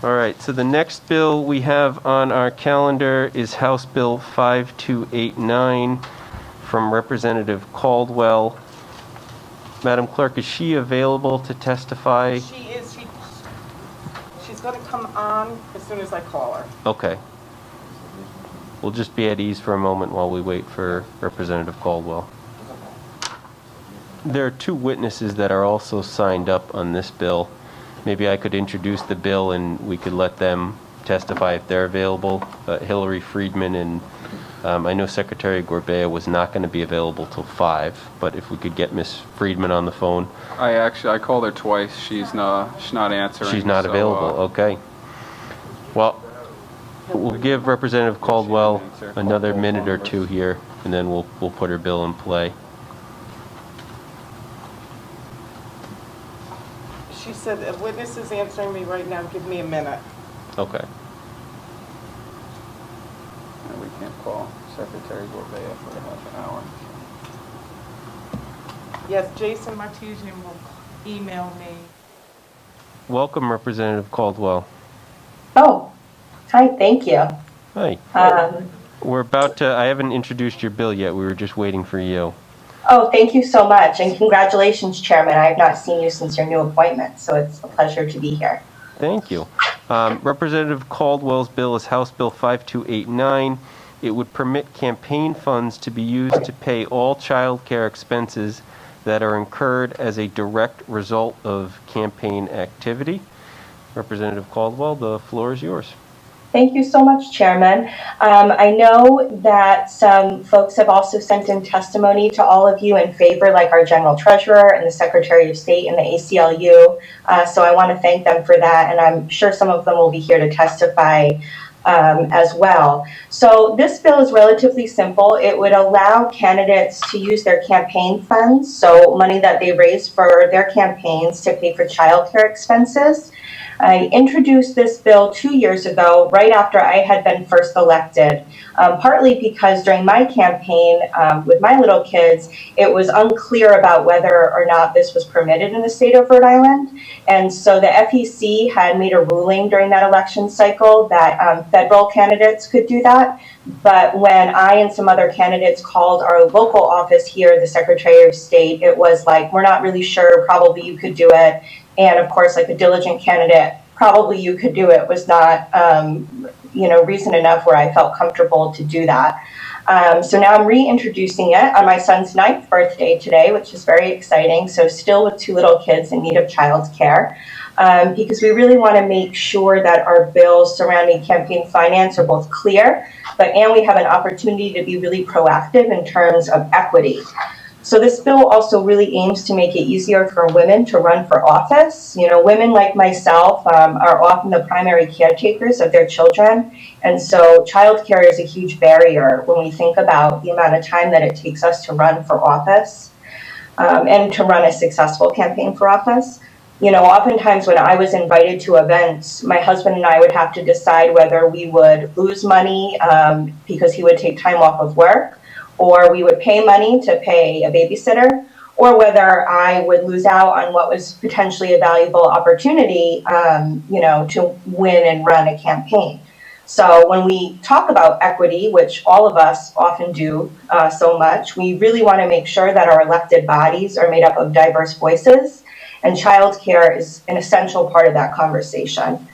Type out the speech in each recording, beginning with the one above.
All right, so the next bill we have on our calendar is House Bill 5289 from Representative Caldwell. Madam Clerk, is she available to testify? She is. She's going to come on as soon as I call her. Okay. We'll just be at ease for a moment while we wait for Representative Caldwell. There are two witnesses that are also signed up on this bill. Maybe I could introduce the bill and we could let them testify if they're available. Hillary Friedman and I know Secretary Gorba was not going to be available till 5, but if we could get Ms. Friedman on the phone. I called her twice. She's not answering. She's not available. Okay. Well, we'll give Representative Caldwell another minute or two here, and then we'll put her bill in play. She said, a witness is answering me right now. Give me a minute. Okay. And we can't call Secretary Gorba for half an hour. Yes, Jason Martesian will email me. Welcome, Representative Caldwell. Oh, hi, thank you. Hi. We're about to, I haven't introduced your bill yet. We were just waiting for you. Oh, thank you so much, and congratulations, Chairman. I have not seen you since your new appointment, so it's a pleasure to be here. Thank you. Representative Caldwell's bill is House Bill 5289. It would permit campaign funds to be used to pay all child care expenses that are incurred as a direct result of campaign activity. Representative Caldwell, the floor is yours. Thank you so much, Chairman. I know that some folks have also sent in testimony to all of you in favor, like our General Treasurer and the Secretary of State and the ACLU. So I want to thank them for that, and I'm sure some of them will be here to testify as well. So this bill is relatively simple. It would allow candidates to use their campaign funds, so money that they raise for their campaigns, to pay for childcare expenses. I introduced this bill 2 years ago, right after I had been first elected, partly because during my campaign with my little kids, it was unclear about whether or not this was permitted in the state of Rhode Island. And so the FEC had made a ruling during that election cycle that federal candidates could do that. But when I and some other candidates called our local office here, the Secretary of State, it was like, we're not really sure, probably you could do it. And of course, like a diligent candidate, probably you could do it was not, reason enough where I felt comfortable to do that. So now I'm reintroducing it on my son's 9th birthday today, which is very exciting. So still with 2 little kids in need of childcare, because we really want to make sure that our bills surrounding campaign finance are both clear, and we have an opportunity to be really proactive in terms of equity. So this bill also really aims to make it easier for women to run for office. You know, women like myself are often the primary caretakers of their children. And so childcare is a huge barrier when we think about the amount of time that it takes us to run for office and to run a successful campaign for office. You know, oftentimes when I was invited to events, my husband and I would have to decide whether we would lose money because he would take time off of work, or we would pay money to pay a babysitter, or whether I would lose out on what was potentially a valuable opportunity, to win and run a campaign. So when we talk about equity, which all of us often do so much, we really want to make sure that our elected bodies are made up of diverse voices, and childcare is an essential part of that conversation.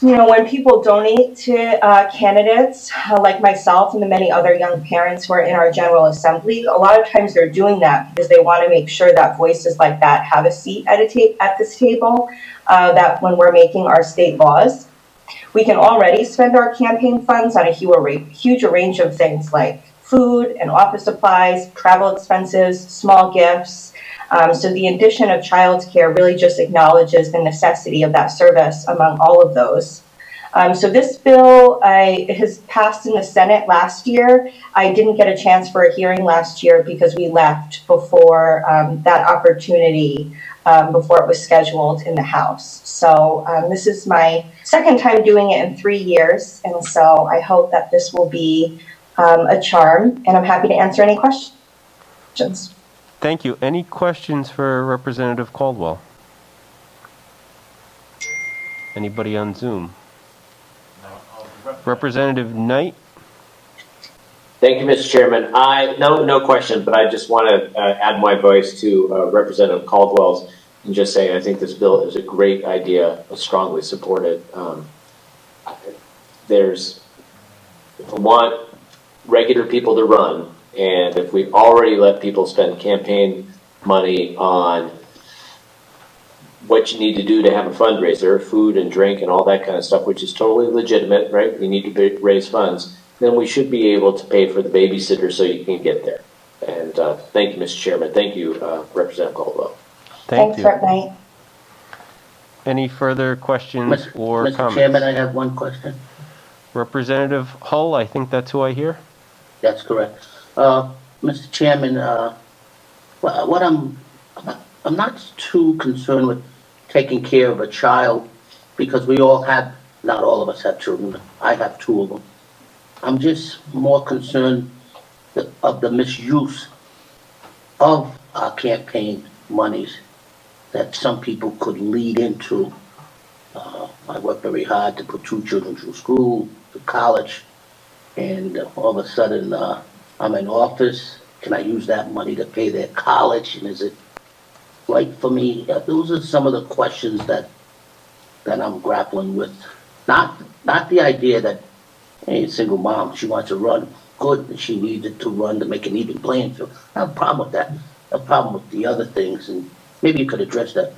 You know, when people donate to candidates like myself and the many other young parents who are in our General Assembly, a lot of times they're doing that because they want to make sure that voices like that have a seat at this table, that when we're making our state laws. We can already spend our campaign funds on a huge range of things like food and office supplies, travel expenses, small gifts. So the addition of childcare really just acknowledges the necessity of that service among all of those. So this bill has passed in the Senate last year. I didn't get a chance for a hearing last year because we left before that opportunity, before it was scheduled in the House. So this is my second time doing it in 3 years. And so I hope that this will be a charm, and I'm happy to answer any questions. Thank you. Any questions for Representative Caldwell? Anybody on Zoom? Representative Knight? Thank you, Mr. Chairman. No question, but I just want to add my voice to Representative Caldwell's and just say I think this bill is a great idea. I strongly support it. If we want regular people to run, and if we already let people spend campaign money on what you need to do to have a fundraiser, food and drink and all that kind of stuff, which is totally legitimate, right? You need to raise funds. Then we should be able to pay for the babysitter so you can get there. And thank you, Mr. Chairman. Thank you, Representative Caldwell. Thanks, Rep. Knight. Any further questions or Mr. comments? Chairman, I have one question. Representative Hull, I think that's who I hear. That's correct. Mr. Chairman, what I'm not too concerned with taking care of a child because we all have, not all of us have children. I have 2 of them. I'm just more concerned of the misuse of our campaign monies that some people could lead into. I worked very hard to put 2 children through school, to college, and all of a sudden I'm in office. Can I use that money to pay their college? And is it right for me? Those are some of the questions that I'm grappling with. Not the idea that, hey, a single mom, she wants to run. Good, and she needed to run to make an even playing field. I have a problem with that. I have a problem with the other things, and maybe you could address that,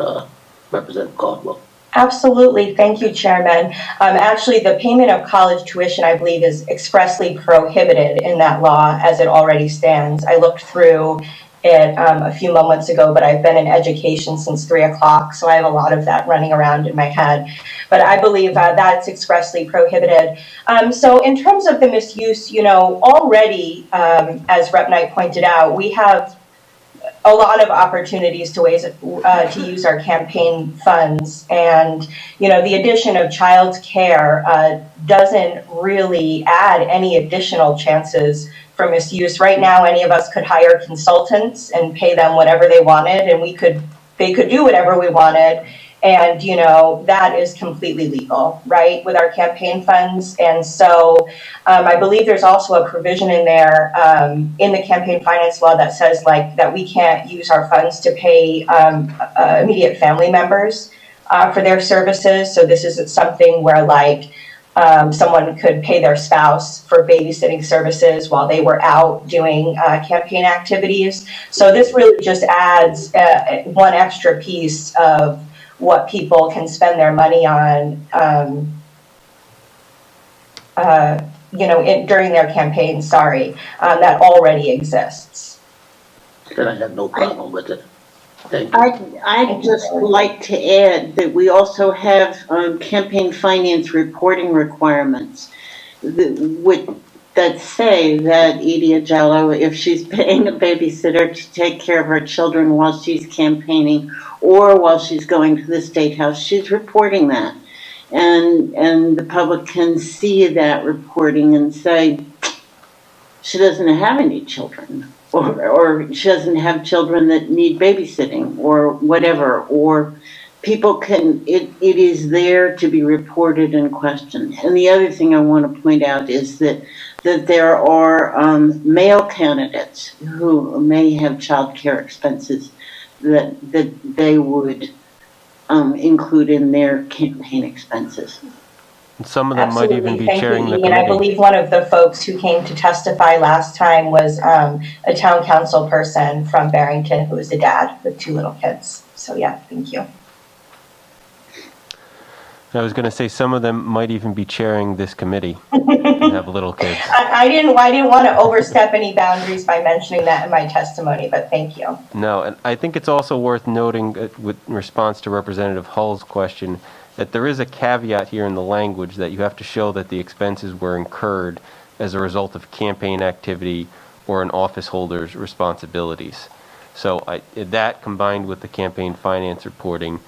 Representative Caldwell. Absolutely. Thank you, Chairman. Actually, the payment of college tuition, I believe, is expressly prohibited in that law as it already stands. I looked through it a few moments ago, but I've been in education since 3 o'clock, so I have a lot of that running around in my head. But I believe that's expressly prohibited. So in terms of the misuse, already, as Rep. Knight pointed out, we have a lot of opportunities to use our campaign funds, and the addition of child care doesn't really add any additional chances for misuse. Right now, any of us could hire consultants and pay them whatever they wanted, and they could do whatever we wanted, and that is completely legal, right, with our campaign funds. And so I believe there's also a provision in there in the campaign finance law that says that we can't use our funds to pay immediate family members for their services. So this isn't something where someone could pay their spouse for babysitting services while they were out doing campaign activities. So this really just adds one extra piece of what people can spend their money on, during their campaign, that already exists. Then I have no problem with it. Thank you. I'd just like to add that we also have campaign finance reporting requirements that say that Edie Ajallo, if she's paying a babysitter to take care of her children while she's campaigning or while she's going to the State House, she's reporting that. And the public can see that reporting and say, she doesn't have any children, or she doesn't have children that need babysitting, or whatever, or people can, it is there to be reported and questioned. And the other thing I want to point out is that there are male candidates who may have child care expenses that they would include in their campaign expenses. And some of them might even be chairing the committee. And I believe one of the folks who came to testify last time was a town council person from Barrington who is a dad with 2 little kids. So yeah, thank you. I was going to say some of them might even be chairing this committee and have little kids. I didn't want to overstep any boundaries by mentioning that in my testimony, but thank you. No, and I think it's also worth noting with response to Representative Hull's question that there is a caveat here in the language that you have to show that the expenses were incurred as a result of campaign activity or an office holder's responsibilities. So that combined with the campaign finance reporting,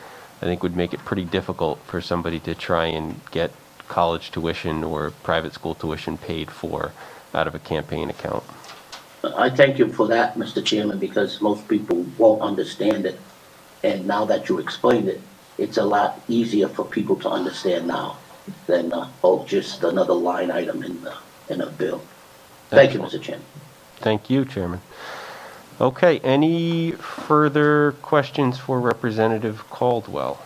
I think would make it pretty difficult for somebody to try and get college tuition or private school tuition paid for out of a campaign account. I thank you for that, Mr. Chairman, because most people won't understand it. And now that you explained it, it's a lot easier for people to understand now than, just another line item in a bill. Thank you, Mr. Chairman. Thank you, Chairman. Okay, any further questions for Representative Caldwell?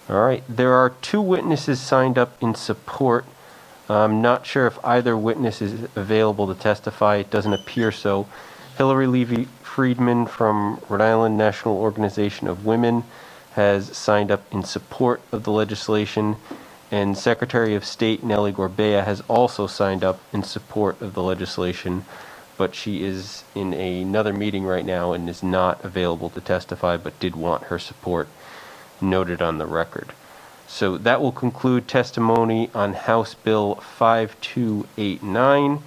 All right, there are 2 witnesses signed up in support. I'm not sure if either witness is available to testify. It doesn't appear so. Hillary Levy Friedman from Rhode Island National Organization of Women has signed up in support of the legislation, and Secretary of State Nelly Gorba has also signed up in support of the legislation, but she is in another meeting right now and is not available to testify, but did want her support noted on the record. So that will conclude testimony on House Bill 5289,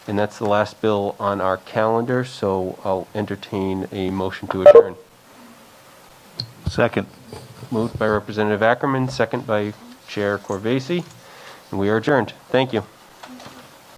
and that's the last bill on our calendar, so I'll entertain a motion to adjourn. Second. Moved by Representative Ackerman, second by Chair Corvese, and we are adjourned. Thank you.